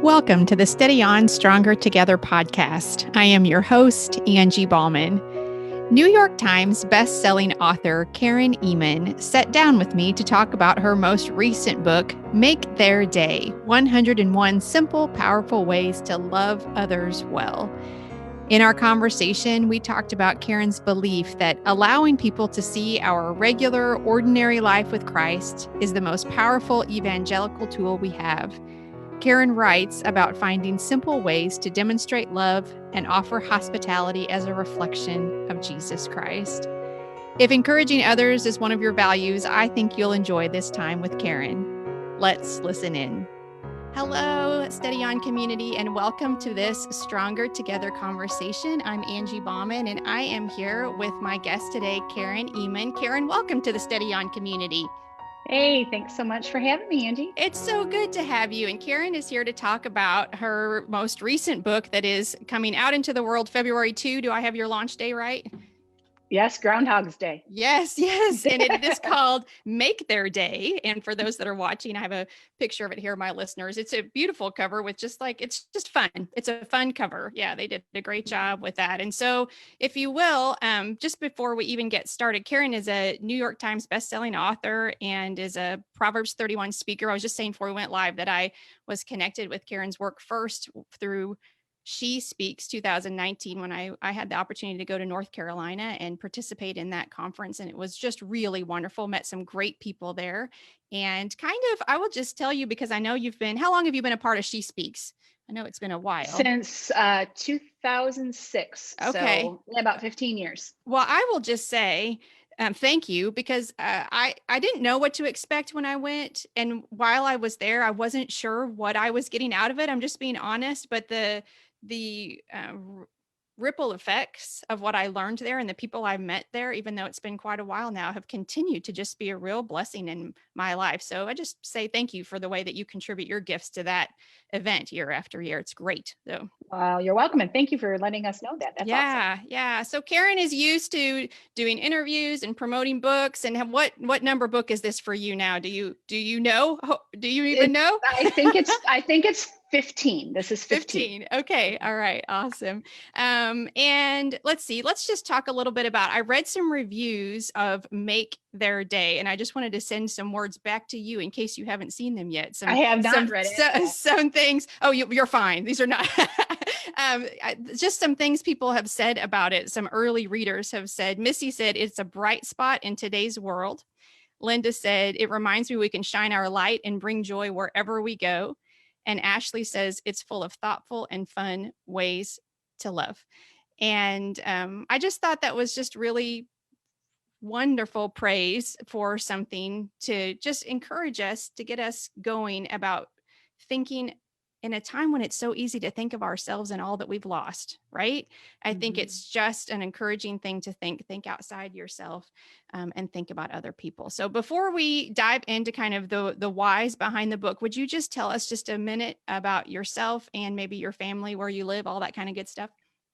Welcome to the Steady On Stronger Together podcast. I am your host, Angie Ballman. New York Times bestselling author Karen Ehman sat down with me to talk about her most recent book, Make Their Day: 101 Simple, Powerful Ways to Love Others Well. In our conversation, we talked about Karen's belief that allowing people to see our regular, ordinary life with Christ is the most powerful evangelical tool we have. Karen writes about finding simple ways to demonstrate love and offer hospitality as a reflection of Jesus Christ. If encouraging others is one of your values, I think you'll enjoy this time with Karen. Let's listen in. Hello, Steady On community, and welcome to this Stronger Together conversation. I'm Angie Bauman, and I am here with my guest today, Karen Ehman. Karen, welcome to the Steady On community. Hey, thanks so much for having me, Angie. It's so good to have you. And Karen is here to talk about her most recent book that is coming out into the world February 2. Do I have your launch day right? Yes, Groundhog's Day. Yes. And it is called Make Their Day. And for those that are watching, I have a picture of it here, my listeners. It's a beautiful cover with it's just fun. It's a fun cover. Yeah, they did a great job with that. And so if you will, just before we even get started, Karen is a New York Times bestselling author and is a Proverbs 31 speaker. I was just saying before we went live that I was connected with Karen's work first through She Speaks 2019 when I had the opportunity to go to North Carolina and participate in that conference. And it was just really wonderful. Met some great people there. And I will just tell you, because I know how long have you been a part of She Speaks? I know it's been a while. Since 2006. Okay. So about 15 years. Well, I will just say, thank you, because I didn't know what to expect when I went. And while I was there, I wasn't sure what I was getting out of it. I'm just being honest. But the ripple effects of what I learned there and the people I've met there, even though it's been quite a while now, have continued to just be a real blessing in my life. So I just say thank you for the way that you contribute your gifts to that event year after year. It's great. So well, you're welcome. And thank you for letting us know that. That's awesome. Yeah. So Karen is used to doing interviews and promoting books. And what number book is this for you now? Do you know? Do you even know? I think it's 15. This is 15. Okay. All right. Awesome. And let's see. Let's just talk a little bit about, I read some reviews of Make Their Day, and I just wanted to send some words back to you in case you haven't seen them yet. I have not read it. Some things. Oh, you're fine. These are not just some things people have said about it. Some early readers have said, Missy said, it's a bright spot in today's world. Linda said, it reminds me we can shine our light and bring joy wherever we go. And Ashley says it's full of thoughtful and fun ways to love. And I just thought that was just really wonderful praise for something to just encourage us, to get us going about thinking in a time when it's so easy to think of ourselves and all that we've lost, right? I think it's just an encouraging thing to think outside yourself and think about other people. So before we dive into kind of the whys behind the book, would you just tell us just a minute about yourself and maybe your family, where you live, all that kind of good stuff?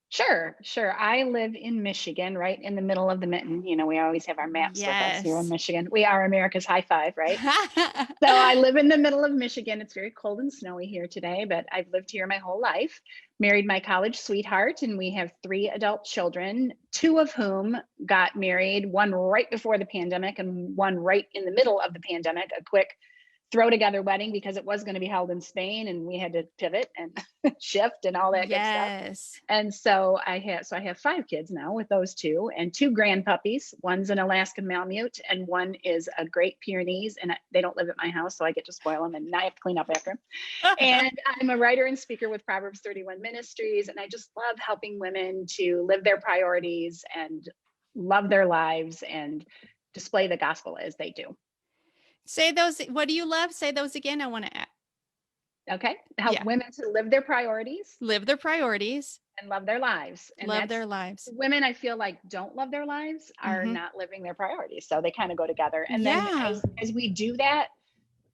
Sure. I live in Michigan, right in the middle of the mitten. You know, we always have our maps with us here in Michigan. We are America's high five, right? So I live in the middle of Michigan. It's very cold and snowy here today, but I've lived here my whole life. Married my college sweetheart, and we have 3 adult children, 2 of whom got married, one right before the pandemic and one right in the middle of the pandemic, a quick throw together wedding because it was going to be held in Spain and we had to pivot and shift and all that good stuff. And so I have 5 kids now with those 2 and 2 grand puppies. One's an Alaskan Malamute and one is a Great Pyrenees, and they don't live at my house, so I get to spoil them and I have to clean up after them. And I'm a writer and speaker with Proverbs 31 Ministries, and I just love helping women to live their priorities and love their lives and display the gospel as they do. Say those. What do you love? Say those again. I want to add. Okay. Help women to live their priorities. And love their lives. And their lives. Women, I feel like, don't love their lives, are not living their priorities. So they kind of go together. And then as we do that,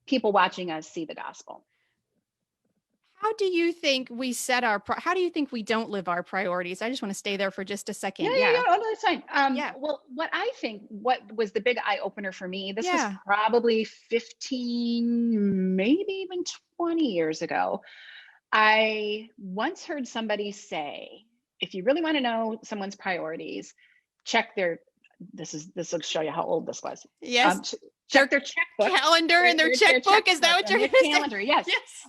people watching us see the gospel. How do you think we how do you think we don't live our priorities? I just want to stay there for just a second. Yeah. Oh, that's fine. Well, what was the big eye opener for me, this was probably 15, maybe even 20 years ago. I once heard somebody say, if you really want to know someone's priorities, check their, this will show you how old this was. Yes. Check their checkbook. Calendar and their checkbook. Is that what you're going to say? Calendar, yes.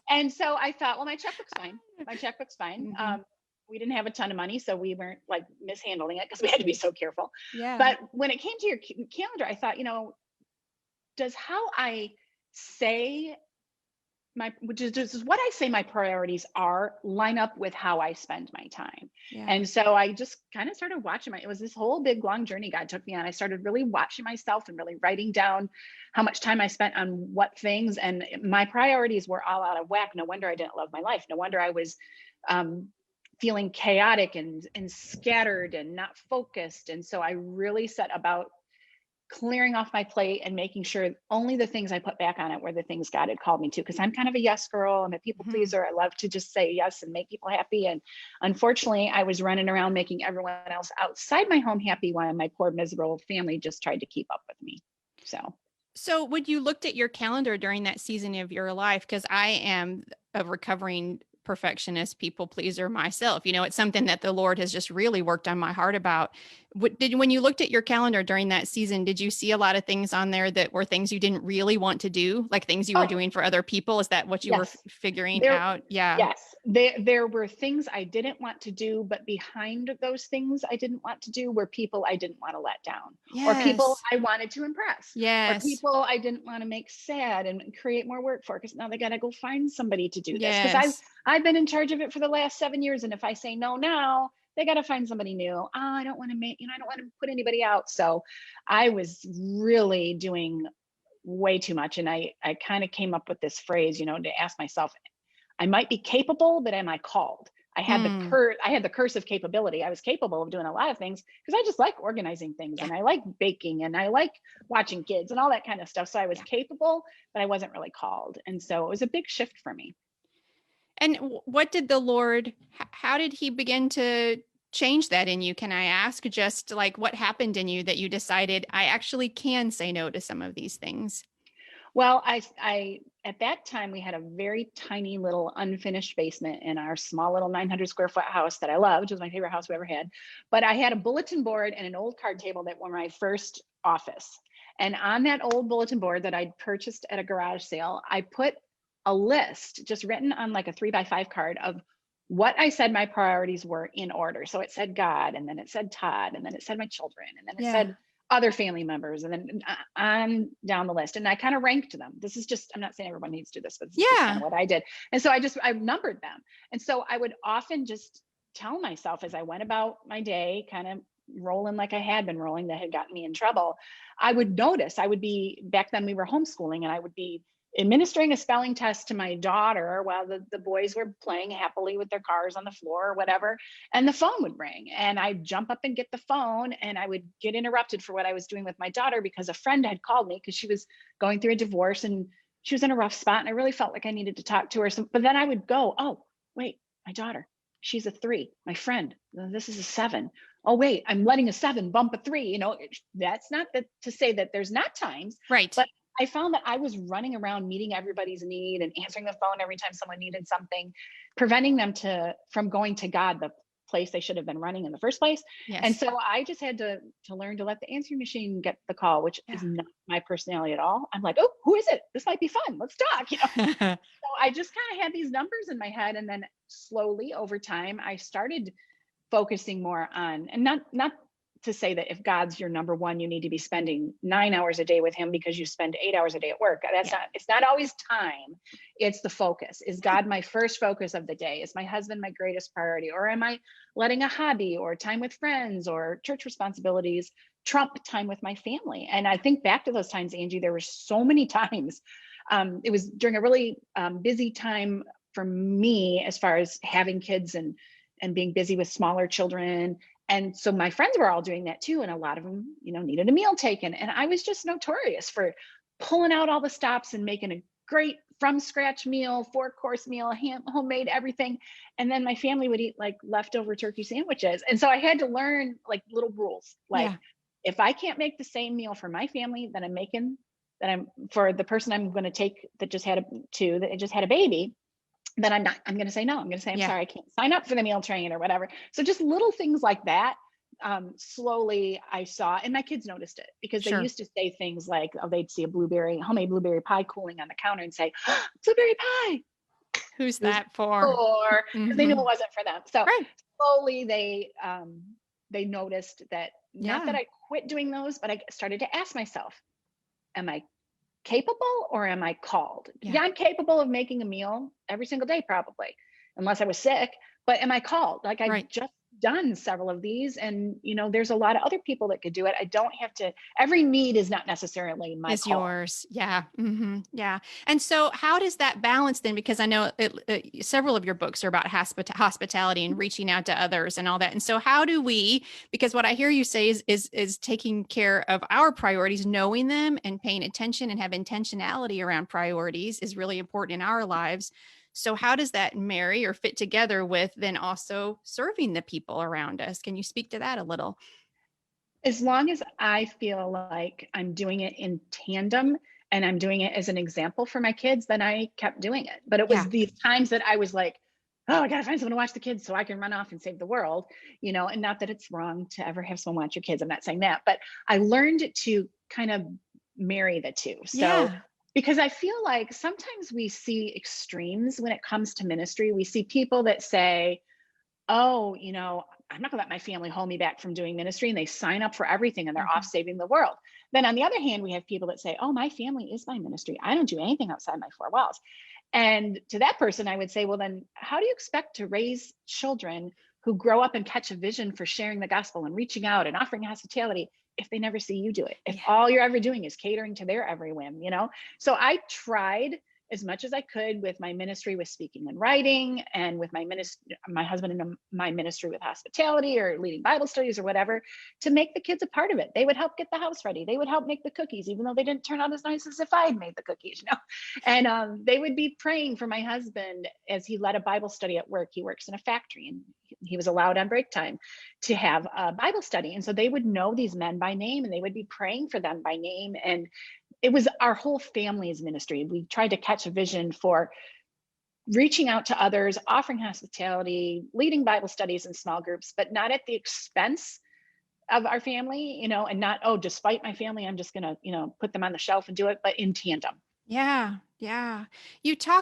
And so I thought, well, my checkbook's fine. My checkbook's fine. Mm-hmm. We didn't have a ton of money, so we weren't like mishandling it because we had to be so careful. Yeah. But when it came to your calendar, I thought, does how I say which is what I say my priorities are, line up with how I spend my time. Yeah. And so I just kind of started watching it was this whole big long journey God took me on. I started really watching myself and really writing down how much time I spent on what things, and my priorities were all out of whack. No wonder I didn't love my life. No wonder I was feeling chaotic and scattered and not focused. And so I really set about clearing off my plate and making sure only the things I put back on it were the things God had called me to. Because I'm kind of a yes girl. I'm a people pleaser. I love to just say yes and make people happy. And unfortunately, I was running around making everyone else outside my home happy while my poor miserable family just tried to keep up with me. So when you looked at your calendar during that season of your life, because I am a recovering perfectionist, people pleaser myself, it's something that the Lord has just really worked on my heart about. When you looked at your calendar during that season, did you see a lot of things on there that were things you didn't really want to do, like things you were doing for other people? Is that what you were figuring out? Yeah. Yes. There were things I didn't want to do, but behind those things I didn't want to do were people I didn't want to let down, or people I wanted to impress, or people I didn't want to make sad and create more work for, because now they got to go find somebody to do this. Because I've been in charge of it for the last 7 years. And if I say no now, they got to find somebody new. I don't want to I don't want to put anybody out. So I was really doing way too much. And I kind of came up with this phrase, to ask myself, I might be capable, but am I called? I had the curse of capability. I was capable of doing a lot of things because I just like organizing things and I like baking and I like watching kids and all that kind of stuff. So I was capable, but I wasn't really called. And so it was a big shift for me. And what did the Lord, how did he begin to change that in you? Can I ask, just like what happened in you that you decided I actually can say no to some of these things? Well, I at that time, we had a very tiny little unfinished basement in our small little 900 square foot house that I loved. It was my favorite house we ever had. But I had a bulletin board and an old card table that were my first office. And on that old bulletin board that I'd purchased at a garage sale, I put a list just written on like a 3x5 card of what I said my priorities were in order. So it said God, and then it said Todd, and then it said my children, and then it said other family members, and then on down the list. And I kind of ranked them. This is just, I'm not saying everyone needs to do this, but this is kind of what I did. And so I numbered them. And so I would often just tell myself as I went about my day, kind of rolling like I had been rolling that had gotten me in trouble, I would notice, back then we were homeschooling, and I would be administering a spelling test to my daughter while the boys were playing happily with their cars on the floor or whatever. And the phone would ring, and I'd jump up and get the phone, and I would get interrupted for what I was doing with my daughter because a friend had called me because she was going through a divorce and she was in a rough spot. And I really felt like I needed to talk to her. So, but then I would go, oh, wait, my daughter, she's a 3. My friend, this is a 7. Oh, wait, I'm letting a 7 bump a 3. That's not to say that there's not times. Right. But I found that I was running around meeting everybody's need and answering the phone every time someone needed something, preventing them from going to God, the place they should have been running in the first place. Yes. And so I just had to learn to let the answering machine get the call, which is not my personality at all. I'm like, oh, who is it? This might be fun. Let's talk. So I just kind of had these numbers in my head. And then slowly over time, I started focusing more on, and not to say that if God's your number one, you need to be spending 9 hours a day with him because you spend 8 hours a day at work. It's not always time. It's the focus. Is God my first focus of the day? Is my husband my greatest priority? Or am I letting a hobby or time with friends or church responsibilities trump time with my family? And I think back to those times, Angie, there were so many times. It was during a really busy time for me as far as having kids and being busy with smaller children. And so my friends were all doing that too. And a lot of them, needed a meal taken. And I was just notorious for pulling out all the stops and making a great from scratch meal, 4-course meal, homemade everything. And then my family would eat like leftover turkey sandwiches. And so I had to learn like little rules. If I can't make the same meal for my family that I'm for the person I'm going to take that just had a baby, then I'm going to say no. I'm going to say, I'm Yeah. sorry, I can't sign up for the meal train or whatever. So just little things like that. Slowly I saw, and my kids noticed it because they Sure. used to say things like, oh, they'd see a homemade blueberry pie cooling on the counter and say, oh, blueberry pie. Who's that for? Because they knew it wasn't for them. So Right. slowly they noticed that, Yeah. not that I quit doing those, but I started to ask myself, am I capable or am I called? Yeah, I'm capable of making a meal every single day, probably, unless I was sick. But am I called? Like, I've just done several of these, and there's a lot of other people that could do it. I don't have to. Every need is not necessarily my call. Yours. Yeah. Yeah. And so how does that balance then? Because I know several of your books are about hospitality and reaching out to others and all that. And so how do we, because what I hear you say is taking care of our priorities, knowing them and paying attention and have intentionality around priorities is really important in our lives. So how does that marry or fit together with then also serving the people around us? Can you speak to that a little? As long as I feel like I'm doing it in tandem and I'm doing it as an example for my kids, then I kept doing it. But it was these times that I was like, oh, I got to find someone to watch the kids so I can run off and save the world, and not that it's wrong to ever have someone watch your kids. I'm not saying that, but I learned to kind of marry the two. So because I feel like sometimes we see extremes when it comes to ministry. We see people that say, oh, I'm not gonna let my family hold me back from doing ministry, and they sign up for everything and they're off saving the world. Then on the other hand, we have people that say, oh, my family is my ministry. I don't do anything outside my four walls. And to that person, I would say, well, then how do you expect to raise children who grow up and catch a vision for sharing the gospel and reaching out and offering hospitality if they never see you do it? If all you're ever doing is catering to their every whim, So I tried as much as I could with my ministry with speaking and writing, and with my husband and my ministry with hospitality or leading Bible studies or whatever, to make the kids a part of it. They would help get the house ready. They would help make the cookies, even though they didn't turn out as nice as if I had made the cookies, And they would be praying for my husband as he led a Bible study at work. He works in a factory, and he was allowed on break time to have a Bible study. And so they would know these men by name, and they would be praying for them by name. And it was our whole family's ministry. We tried to catch a vision for reaching out to others, offering hospitality, leading Bible studies in small groups, but not at the expense of our family, and not, oh, despite my family, I'm just going to, put them on the shelf and do it, but in tandem. Yeah. Yeah.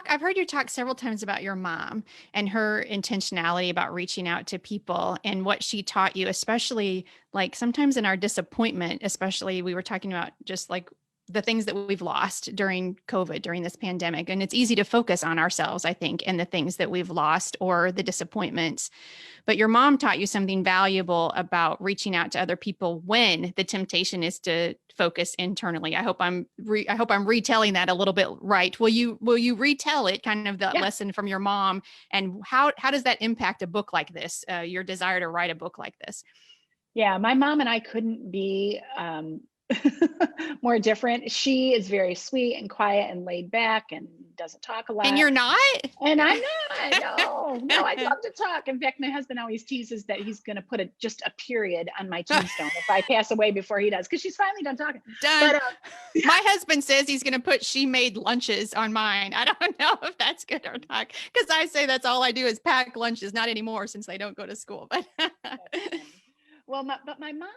I've heard you talk several times about your mom and her intentionality about reaching out to people and what she taught you, especially like sometimes in our disappointment, especially we were talking about just like the things that we've lost during COVID, during this pandemic. And it's easy to focus on ourselves, I think, and the things that we've lost or the disappointments. But your mom taught you something valuable about reaching out to other people when the temptation is to focus internally. I hope I'm retelling that a little bit right. Will you retell it, kind of that lesson from your mom, and how does that impact a book like this? Your desire to write a book like this? Yeah, my mom and I couldn't be more different. She is very sweet and quiet and laid back and doesn't talk a lot. And you're not? And I'm not. No, I'd love to talk. In fact, my husband always teases that he's going to put just a period on my tombstone if I pass away before he does, because she's finally done talking. Done. But, my husband says he's going to put she made lunches on mine. I don't know if that's good or not, because I say that's all I do is pack lunches. Not anymore, since they don't go to school. But well, but my mom,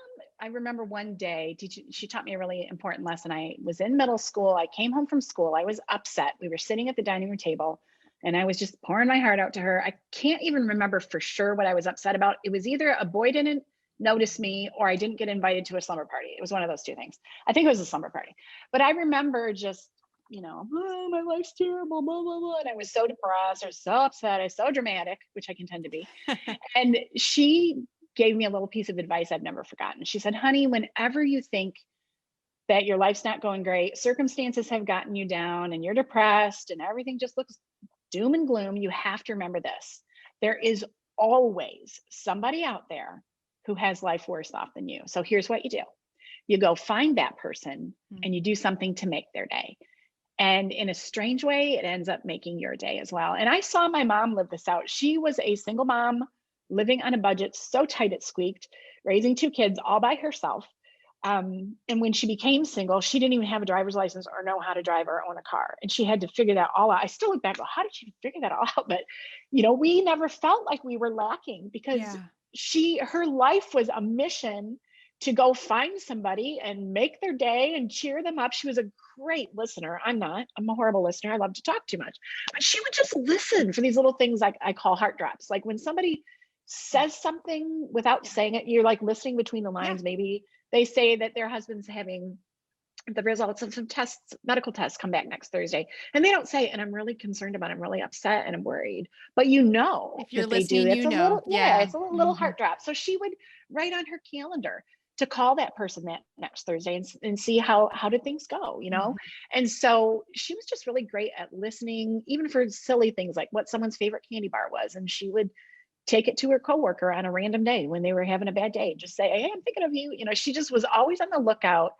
I remember one day, she taught me a really important lesson. I was in middle school. I came home from school. I was upset. We were sitting at the dining room table, and I was just pouring my heart out to her. I can't even remember for sure what I was upset about. It was either a boy didn't notice me or I didn't get invited to a slumber party. It was one of those two things. I think it was a slumber party. But I remember just, oh, my life's terrible, blah, blah, blah. And I was so depressed or so upset. I was so dramatic, which I can tend to be. And she gave me a little piece of advice I've never forgotten. She said, honey, whenever you think that your life's not going great, circumstances have gotten you down and you're depressed and everything just looks doom and gloom, you have to remember this. There is always somebody out there who has life worse off than you. So here's what you do. You go find that person and you do something to make their day. And in a strange way, it ends up making your day as well. And I saw my mom live this out. She was a single mom living on a budget so tight it squeaked, raising two kids all by herself. And when she became single, she didn't even have a driver's license or know how to drive or own a car. And she had to figure that all out. I still look back, well, how did she figure that all out? But, we never felt like we were lacking because her life was a mission to go find somebody and make their day and cheer them up. She was a great listener. I'm a horrible listener. I love to talk too much, but she would just listen for these little things like I call heart drops. Like when somebody says something without saying it, you're like listening between the lines. Maybe they say that their husband's having the results of some medical tests come back next Thursday. And they don't say, and I'm really concerned about it. I'm really upset and I'm worried. But if you're listening, it's a little heart drop. So she would write on her calendar to call that person that next Thursday and see how did things go, And so she was just really great at listening, even for silly things like what someone's favorite candy bar was. And she would take it to her coworker on a random day when they were having a bad day, just say, hey, I'm thinking of you. She just was always on the lookout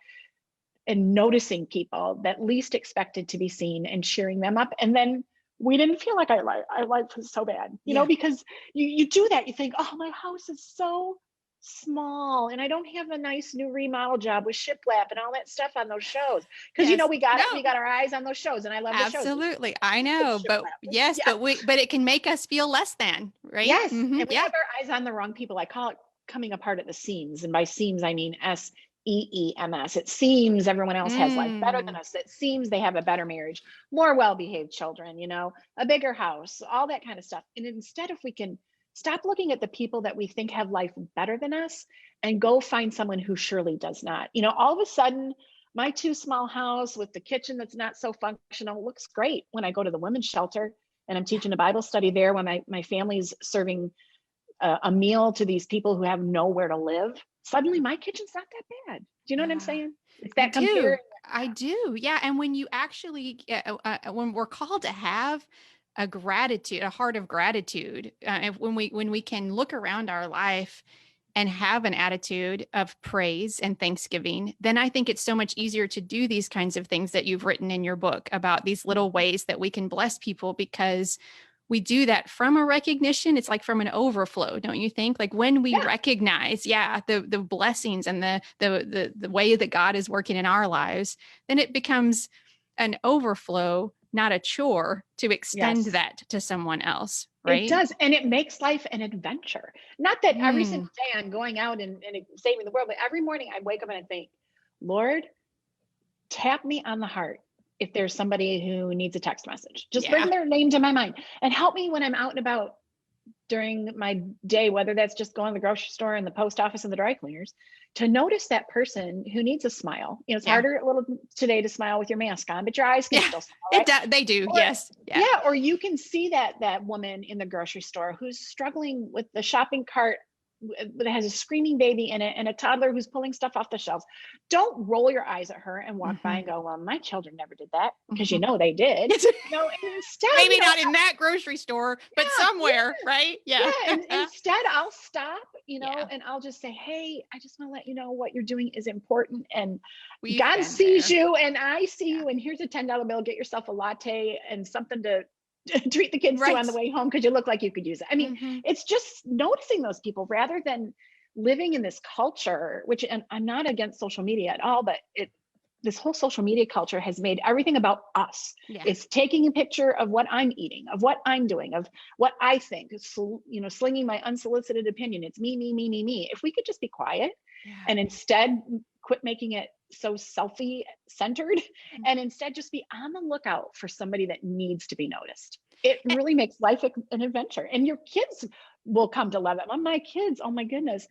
and noticing people that least expected to be seen and cheering them up. And then we didn't feel like our life was so bad, because you do that. You think, oh, my house is so small and I don't have a nice new remodel job with shiplap and all that stuff on those shows. Because we got our eyes on those shows, and I love the shows. Absolutely. I know, but but it can make us feel less than, right? Yes. Mm-hmm. And we have our eyes on the wrong people. I call it coming apart at the seams. And by seams, I mean SEEMS. It seems everyone else has life better than us. It seems they have a better marriage, more well-behaved children, a bigger house, all that kind of stuff. And instead, if we can stop looking at the people that we think have life better than us and go find someone who surely does not. All of a sudden, my too small house with the kitchen that's not so functional looks great when I go to the women's shelter and I'm teaching a Bible study there when my family's serving a meal to these people who have nowhere to live. Suddenly my kitchen's not that bad. Do you know what I'm saying? It's that comparing. I do. Yeah. And when you actually, when we're called to have a heart of gratitude, when we can look around our life and have an attitude of praise and thanksgiving, then I think it's so much easier to do these kinds of things that you've written in your book about these little ways that we can bless people, because we do that from a recognition. It's like from an overflow, don't you think? Like when we recognize, the blessings and the way that God is working in our lives, then it becomes an overflow, not a chore, to extend that to someone else, right? It does. And it makes life an adventure. Not that every single day I'm going out and saving the world, but every morning I wake up and I think, Lord, tap me on the heart if there's somebody who needs a text message. Just bring their name to my mind and help me when I'm out and about during my day, whether that's just going to the grocery store and the post office and the dry cleaners, to notice that person who needs a smile. It's harder a little today to smile with your mask on, but your eyes can still smile, right? They do. Yes. Or you can see that woman in the grocery store who's struggling with the shopping cart that has a screaming baby in it and a toddler who's pulling stuff off the shelves. Don't roll your eyes at her and walk by and go, well, my children never did that, because they did. Instead, maybe not in that grocery store, but somewhere, right? And instead I'll stop, and I'll just say, hey, I just want to let you know what you're doing is important, and God sees you and I see you, and here's a $10 bill. Get yourself a latte and something to treat the kids to on the way home, because you look like you could use it. I mean, it's just noticing those people rather than living in this culture, which, and I'm not against social media at all, but this whole social media culture has made everything about us. It's taking a picture of what I'm eating, of what I'm doing, of what I think, slinging my unsolicited opinion. It's me, me, me, me, me. If we could just be quiet and instead quit making it so selfie centered and instead just be on the lookout for somebody that needs to be noticed, it really makes life an adventure. And your kids will come to love it. My kids, oh my goodness,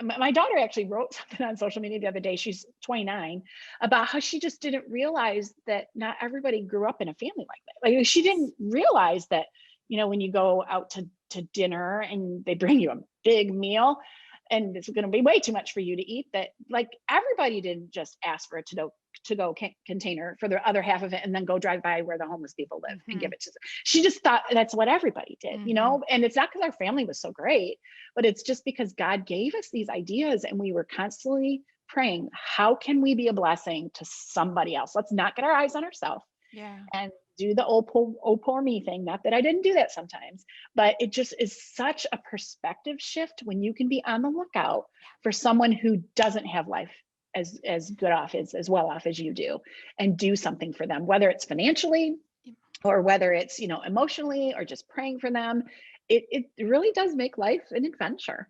my daughter actually wrote something on social media the other day. She's 29, about how she just didn't realize that not everybody grew up in a family like that. Like she didn't realize that, when you go out to dinner and they bring you a big meal, and it's going to be way too much for you to eat, that like everybody didn't just ask for a to-go container for the other half of it and then go drive by where the homeless people live and give it to them. She just thought that's what everybody did, and it's not because our family was so great, but it's just because God gave us these ideas and we were constantly praying, how can we be a blessing to somebody else? Let's not get our eyes on ourselves. And do the oh poor me thing. Not that I didn't do that sometimes, but it just is such a perspective shift when you can be on the lookout for someone who doesn't have life as good off as well off as you do, and do something for them, whether it's financially or whether it's, you know, emotionally, or just praying for them. It really does make life an adventure.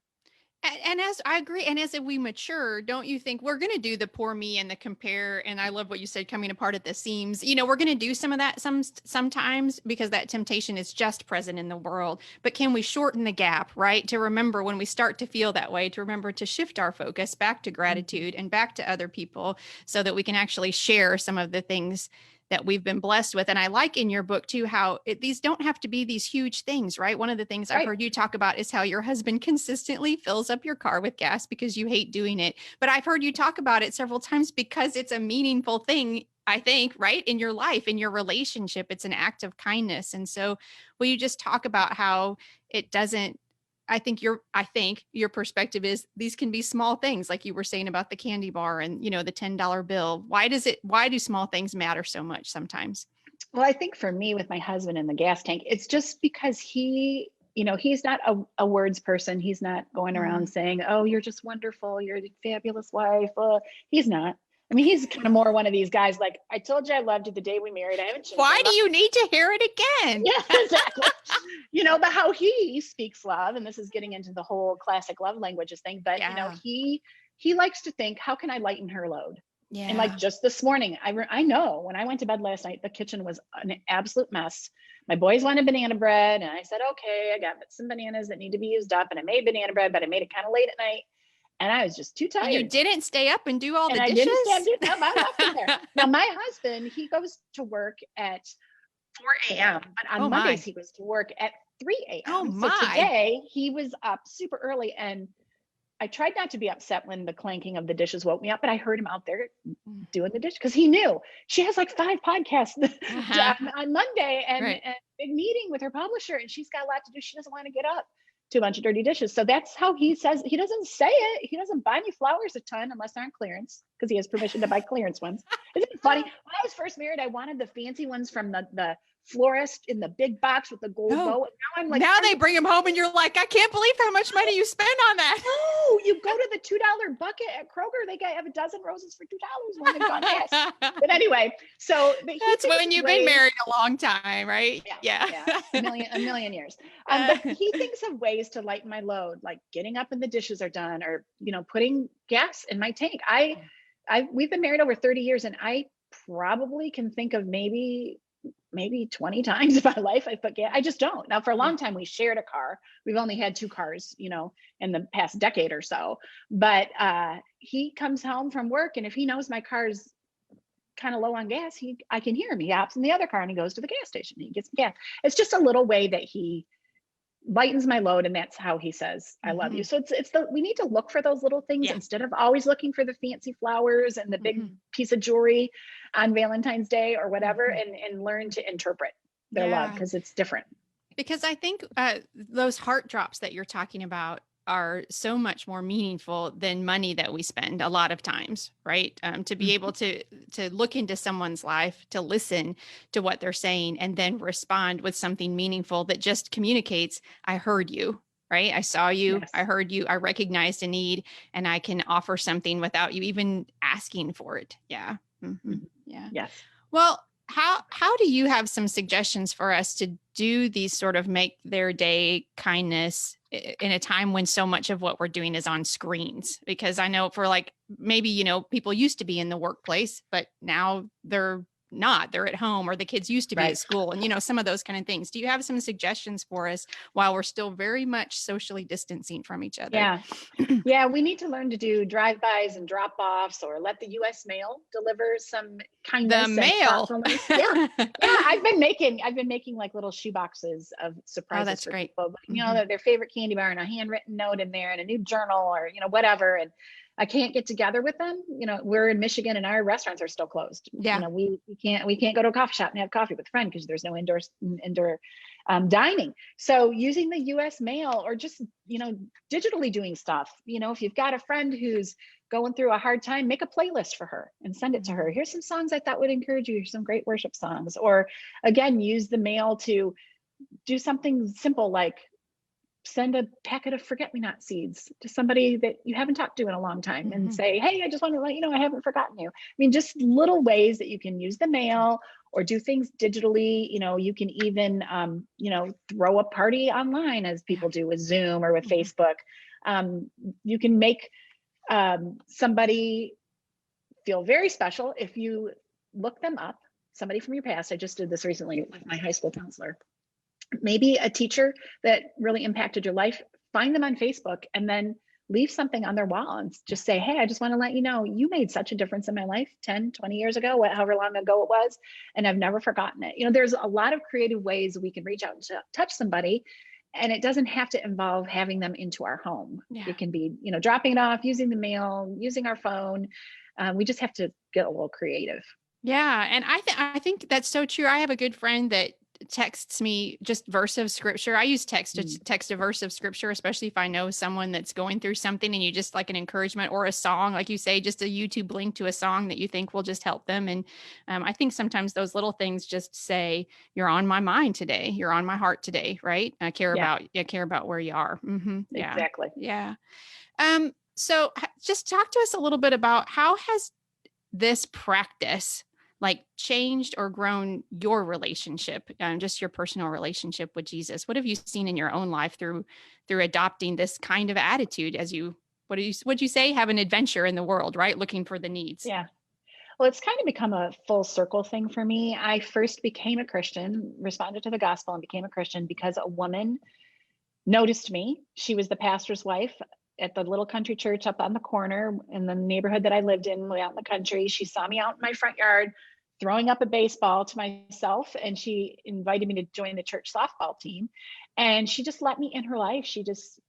And as I agree, and as we mature, don't you think we're going to do the poor me and the compare? And I love what you said, coming apart at the seams. You know, we're going to do some of that sometimes because that temptation is just present in the world. But can we shorten the gap, right? To remember when we start to feel that way, to remember to shift our focus back to gratitude and back to other people, so that we can actually share some of the things that we've been blessed with. And I like in your book too, how these don't have to be these huge things, right? One of the things I've heard you talk about is how your husband consistently fills up your car with gas because you hate doing it. But I've heard you talk about it several times because it's a meaningful thing, I think, right? In your life, in your relationship, it's an act of kindness. And so will you just talk about how it doesn't, I think your perspective is these can be small things, like you were saying about the candy bar and, you know, the $10 bill. Why do small things matter so much sometimes? Well, I think for me with my husband and the gas tank, it's just because he, you know, he's not a words person. He's not going around saying, oh, you're just wonderful, you're a fabulous wife. He's not. I mean, he's kind of more one of these guys like, I told you I loved you the day we married. I haven't changed. Why do you need to hear it again? Yeah, exactly. You know, but how he speaks love, and this is getting into the whole classic love languages thing, but you know, he likes to think, how can I lighten her load? Yeah. And like just this morning, I know when I went to bed last night, the kitchen was an absolute mess. My boys wanted banana bread, and I said, okay, I got some bananas that need to be used up, and I made banana bread, but I made it kind of late at night. And I was just too tired. And you didn't stay up and do all the dishes? I didn't stay up and do I left them there. Now, my husband, he goes to work at 4 a.m. But on Mondays, he goes to work at 3 a.m. Oh, my. So today, he was up super early. And I tried not to be upset when the clanking of the dishes woke me up, but I heard him out there doing the dish because he knew she has like 5 podcasts on Monday and a big meeting with her publisher. And she's got a lot to do. She doesn't want to get up to a bunch of dirty dishes. So that's how he says, he doesn't say it. He doesn't buy me flowers a ton unless they're on clearance, because he has permission to buy clearance ones. Isn't it funny? When I was first married, I wanted the fancy ones from the florist in the big box with the gold bow. And now I'm like, now they bring them home and you're like, I can't believe how much money you spend on that. No, you go to the $2 bucket at Kroger. They have a dozen roses for $2 when they've gone past. But anyway, so that's when you've been married a long time, right? Yeah. A million years. But he thinks of ways to lighten my load, like getting up and the dishes are done, or, you know, putting gas in my tank. We've been married over 30 years, and I probably can think of maybe 20 times in my life I put gas. I just don't. Now, for a long time, we shared a car. We've only had 2 cars, you know, in the past decade or so. But he comes home from work, and if he knows my car's kind of low on gas, I can hear him. He hops in the other car and he goes to the gas station. And he gets gas. It's just a little way that he lightens my load, and that's how he says I love you. So we need to look for those little things instead of always looking for the fancy flowers and the big piece of jewelry on Valentine's Day or whatever, and learn to interpret their love, because it's different. Because I think those heart drops that you're talking about are so much more meaningful than money that we spend a lot of times, right? To be able to look into someone's life, to listen to what they're saying, and then respond with something meaningful that just communicates, I heard you, right? I saw you, I heard you, I recognized a need, and I can offer something without you even asking for it. Yeah. Yeah. Yes. Well, how do you have some suggestions for us to do these sort of make their day kindness in a time when so much of what we're doing is on screens? Because I know for like, maybe, you know, people used to be in the workplace, but now they're not, they're at home, or the kids used to be at school, and, you know, some of those kind of things. Do you have some suggestions for us while we're still very much socially distancing from each other? Yeah. We need to learn to do drive-bys and drop-offs, or let the U.S. mail deliver some kindness. The mail. I've been making like little shoe boxes of surprises for people. You know, their favorite candy bar, and a handwritten note in there, and a new journal, or, you know, whatever. And I can't get together with them. You know, we're in Michigan and our restaurants are still closed. You know, we can't go to a coffee shop and have coffee with a friend because there's no indoor dining. So using the U.S. mail, or just, you know, digitally doing stuff. You know, if you've got a friend who's going through a hard time, make a playlist for her and send it to her. Here's some songs I thought would encourage you. Here's some great worship songs. Or again, use the mail to do something simple like send a packet of forget-me-not seeds to somebody that you haven't talked to in a long time and say, hey, I just want to let you know I haven't forgotten you. I mean, just little ways that you can use the mail or do things digitally. You can even, throw a party online as people do with Zoom or with Facebook. You can make somebody feel very special if you look them up, somebody from your past. I just did this recently with my high school counselor. Maybe a teacher that really impacted your life, find them on Facebook and then leave something on their wall and just say, hey, I just want to let you know you made such a difference in my life 10, 20 years ago, however long ago it was, and I've never forgotten it. There's a lot of creative ways we can reach out and touch somebody, and it doesn't have to involve having them into our home. It can be, dropping it off, using the mail, using our phone. We just have to get a little creative. Yeah. And I think that's so true. I have a good friend that texts me just verse of scripture. I use text to text a verse of scripture, especially if I know someone that's going through something and you just like an encouragement or a song, like you say, just a YouTube link to a song that you think will just help them. And I think sometimes those little things just say, you're on my mind today. You're on my heart today. Right. I care about where you are. Yeah. Exactly. Yeah. So just talk to us a little bit about how has this practice like changed or grown your relationship, just your personal relationship with Jesus? What have you seen in your own life through adopting this kind of attitude as you, what'd you say? Have an adventure in the world, right? Looking for the needs. Yeah. Well, it's kind of become a full circle thing for me. I first became a Christian, responded to the gospel and became a Christian because a woman noticed me. She was the pastor's wife at the little country church up on the corner in the neighborhood that I lived in, way out in the country. She saw me out in my front yard throwing up a baseball to myself, and she invited me to join the church softball team. And she just let me in her life. She just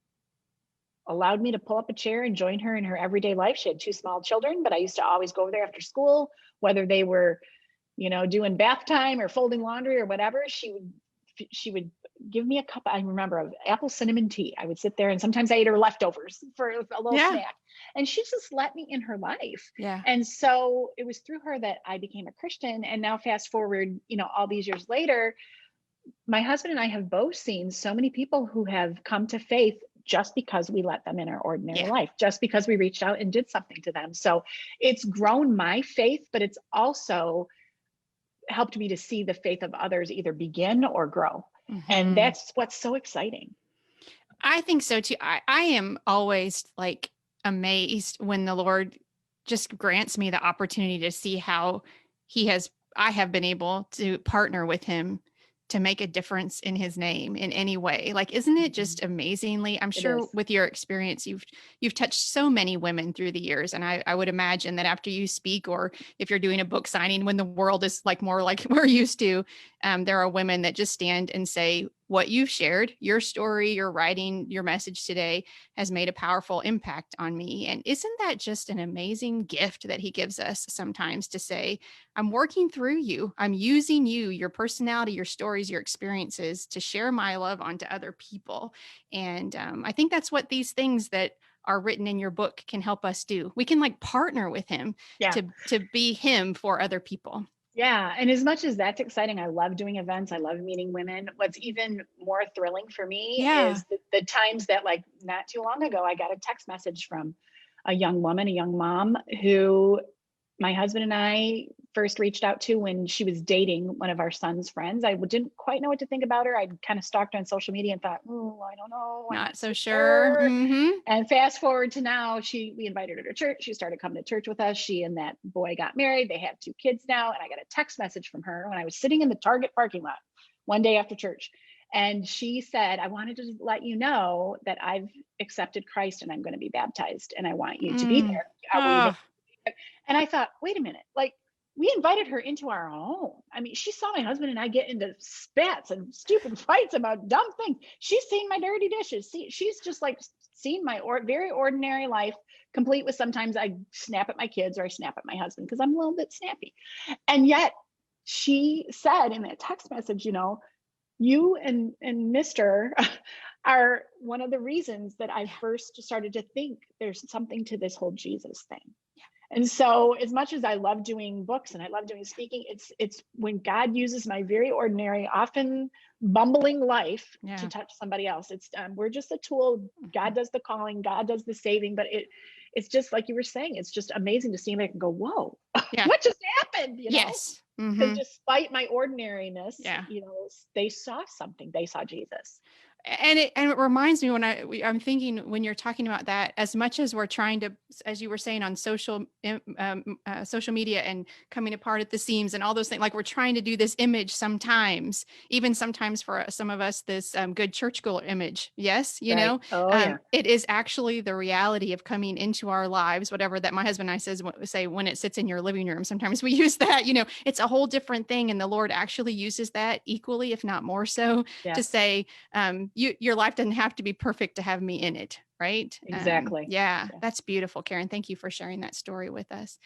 allowed me to pull up a chair and join her in her everyday life. She had 2 small children, but I used to always go over there after school, whether they were, doing bath time or folding laundry or whatever. She would give me a cup, I remember, of apple cinnamon tea. I would sit there and sometimes I ate her leftovers for a little snack. And she just let me in her life. Yeah. And so it was through her that I became a Christian. And now fast forward, all these years later, my husband and I have both seen so many people who have come to faith just because we let them in our ordinary life, just because we reached out and did something to them. So it's grown my faith, but it's also helped me to see the faith of others either begin or grow. And that's what's so exciting. I think so too. I am always like amazed when the Lord just grants me the opportunity to see how I have been able to partner with him to make a difference in his name in any way. Like, isn't it just amazingly, I'm sure with your experience, you've touched so many women through the years. And I would imagine that after you speak, or if you're doing a book signing, when the world is like more like we're used to, there are women that just stand and say, what you've shared, your story, your writing, your message today has made a powerful impact on me. And isn't that just an amazing gift that he gives us sometimes to say, I'm working through you. I'm using you, your personality, your stories, your experiences to share my love onto other people. And I think that's what these things that are written in your book can help us do. We can like partner with him to be him for other people. Yeah. And as much as that's exciting, I love doing events. I love meeting women. What's even more thrilling for me is the times that, like, not too long ago, I got a text message from a young woman, a young mom who my husband and I first reached out to when she was dating one of our son's friends. I didn't quite know what to think about her. I kind of stalked her on social media and thought, I don't know. Not so sure. And fast forward to now, we invited her to church. She started coming to church with us. She and that boy got married. They have 2 kids now. And I got a text message from her when I was sitting in the Target parking lot one day after church. And she said, I wanted to let you know that I've accepted Christ and I'm going to be baptized. And I want you to be there. And I thought, wait a minute, like, we invited her into our home. I mean, she saw my husband and I get into spats and stupid fights about dumb things. She's seen my dirty dishes. She's just like seen my very ordinary life, complete with sometimes I snap at my kids or I snap at my husband because I'm a little bit snappy. And yet she said in that text message, you and Mr., are one of the reasons that I first started to think there's something to this whole Jesus thing. And so as much as I love doing books and I love doing speaking, it's when God uses my very ordinary, often bumbling life to touch somebody else. It's we're just a tool. God does the calling, God does the saving, but it's just like you were saying, it's just amazing to see him and go, whoa, what just happened? You know? Yes. Because despite my ordinariness, you know, they saw something. They saw Jesus. And it reminds me when I'm thinking, when you're talking about that, as much as we're trying to, as you were saying, on social media and coming apart at the seams and all those things, like we're trying to do this image sometimes, even sometimes for some of us, this good churchgoer image. Yes. You know, it is actually the reality of coming into our lives, whatever that my husband and I say when it sits in your living room, sometimes we use that, you know, it's a whole different thing. And the Lord actually uses that equally, if not more so, to say, your life doesn't have to be perfect to have me in it. Right. Exactly. That's beautiful. Karen, thank you for sharing that story with us.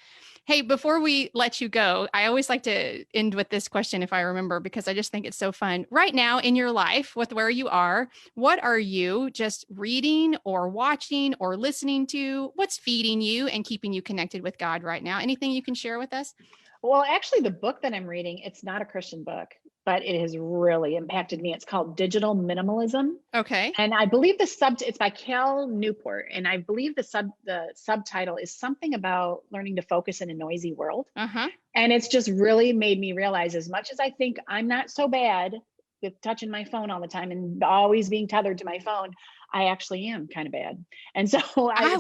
Hey, before we let you go, I always like to end with this question, if I remember, because I just think it's so fun. Right now in your life with where you are, what are you just reading or watching or listening to? What's feeding you and keeping you connected with God right now? Anything you can share with us? Well, actually, the book that I'm reading, it's not a Christian book, but it has really impacted me. It's called Digital Minimalism. Okay. And I believe it's by Cal Newport. And I believe the subtitle is something about learning to focus in a noisy world. And it's just really made me realize, as much as I think I'm not so bad with touching my phone all the time and always being tethered to my phone, I actually am kind of bad. And so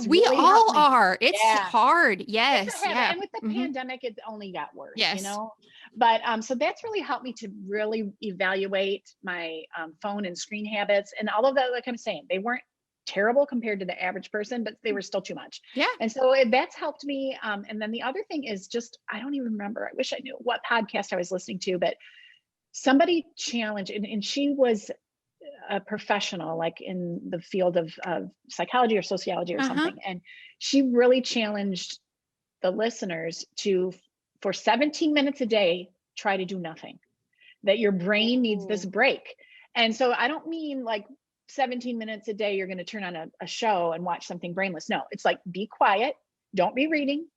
we really all are. It's hard. Yes. And with the pandemic, it only got worse, you know, but so that's really helped me to really evaluate my phone and screen habits and all of that. Like I'm saying, they weren't terrible compared to the average person, but they were still too much. And so that's helped me. And then the other thing is just, I don't even remember. I wish I knew what podcast I was listening to, but somebody challenged, and she was a professional, like in the field of psychology or sociology or something. And she really challenged the listeners to, for 17 minutes a day, try to do nothing, that your brain needs this break. And so I don't mean like 17 minutes a day, you're going to turn on a show and watch something brainless. No, it's like, be quiet. Don't be reading.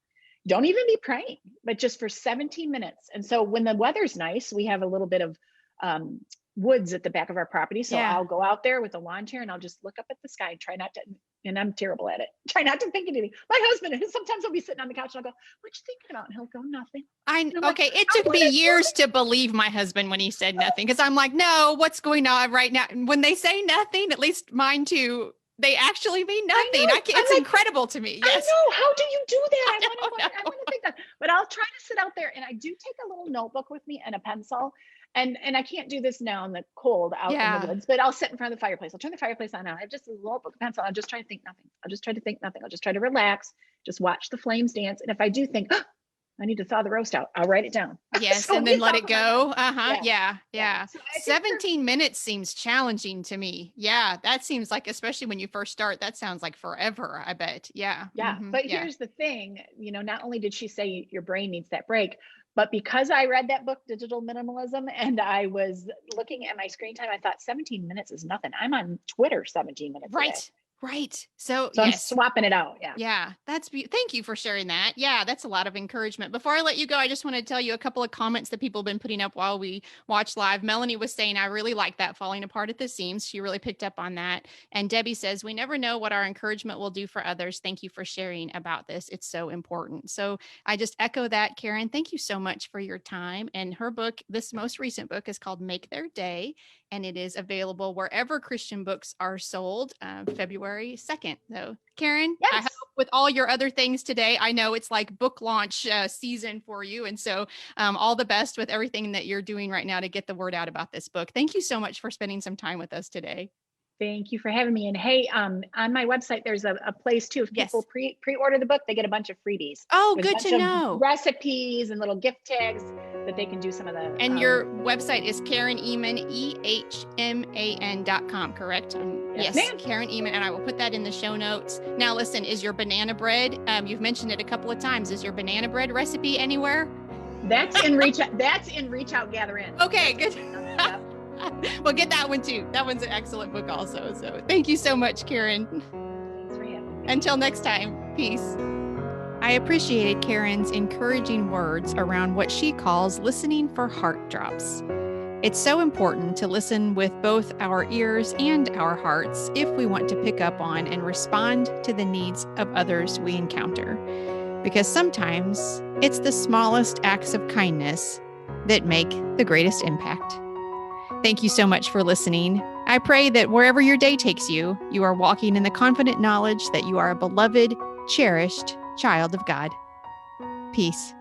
Don't even be praying, but just for 17 minutes. And so when the weather's nice, we have a little bit of woods at the back of our property. So I'll go out there with a lawn chair and I'll just look up at the sky and try not to, and I'm terrible at it, try not to think anything. My husband, sometimes he'll be sitting on the couch and I'll go, what you thinking about? And he'll go, nothing. Okay. It took me years to believe my husband when he said nothing. Cause I'm like, no, what's going on right now? When they say nothing, at least mine too, they actually mean nothing. It's like, incredible to me. Yes. I know. How do you do that? I want to think that, but I'll try to sit out there, and I do take a little notebook with me and a pencil. And I can't do this now in the cold out in the woods, but I'll sit in front of the fireplace. I'll turn the fireplace on now. I have just a little notebook, pencil. I'll just try to think nothing. I'll just try to relax, just watch the flames dance. And if I do think, I need to thaw the roast out, I'll write it down. Yes. And then let it go. Yeah. So 17 minutes seems challenging to me. Yeah. That seems like, especially when you first start, that sounds like forever, I bet. Yeah. Yeah. But here's the thing, not only did she say your brain needs that break, but because I read that book, Digital Minimalism, and I was looking at my screen time, I thought 17 minutes is nothing. I'm on Twitter 17 minutes a day. Right. So I'm swapping it out. Yeah. Thank you for sharing that. Yeah. That's a lot of encouragement. Before I let you go, I just want to tell you a couple of comments that people have been putting up while we watch live. Melanie was saying, I really like that, falling apart at the seams. She really picked up on that. And Debbie says, we never know what our encouragement will do for others. Thank you for sharing about this. It's so important. So I just echo that, Karen. Thank you so much for your time. And her book, this most recent book, is called Make Their Day. And it is available wherever Christian books are sold, February 2nd. So, Karen, I hope with all your other things today, I know it's like book launch season for you. And so all the best with everything that you're doing right now to get the word out about this book. Thank you so much for spending some time with us today. Thank you for having me. And hey, on my website, there's a place too. If people pre-order the book, they get a bunch of freebies. Oh, good to know. Recipes and little gift tags that they can do some of the. And your website is Karen Ehman, EHMAN.com, correct? Yes, ma'am. Karen Ehman, and I will put that in the show notes. Now, listen, is your banana bread, you've mentioned it a couple of times, is your banana bread recipe anywhere? That's in Reach Out, Gather In. Okay, good. Well, get that one too. That one's an excellent book also. So thank you so much, Karen. Thanks for having me. Until next time, peace. I appreciated Karen's encouraging words around what she calls listening for heart drops. It's so important to listen with both our ears and our hearts if we want to pick up on and respond to the needs of others we encounter. Because sometimes it's the smallest acts of kindness that make the greatest impact. Thank you so much for listening. I pray that wherever your day takes you, you are walking in the confident knowledge that you are a beloved, cherished child of God. Peace.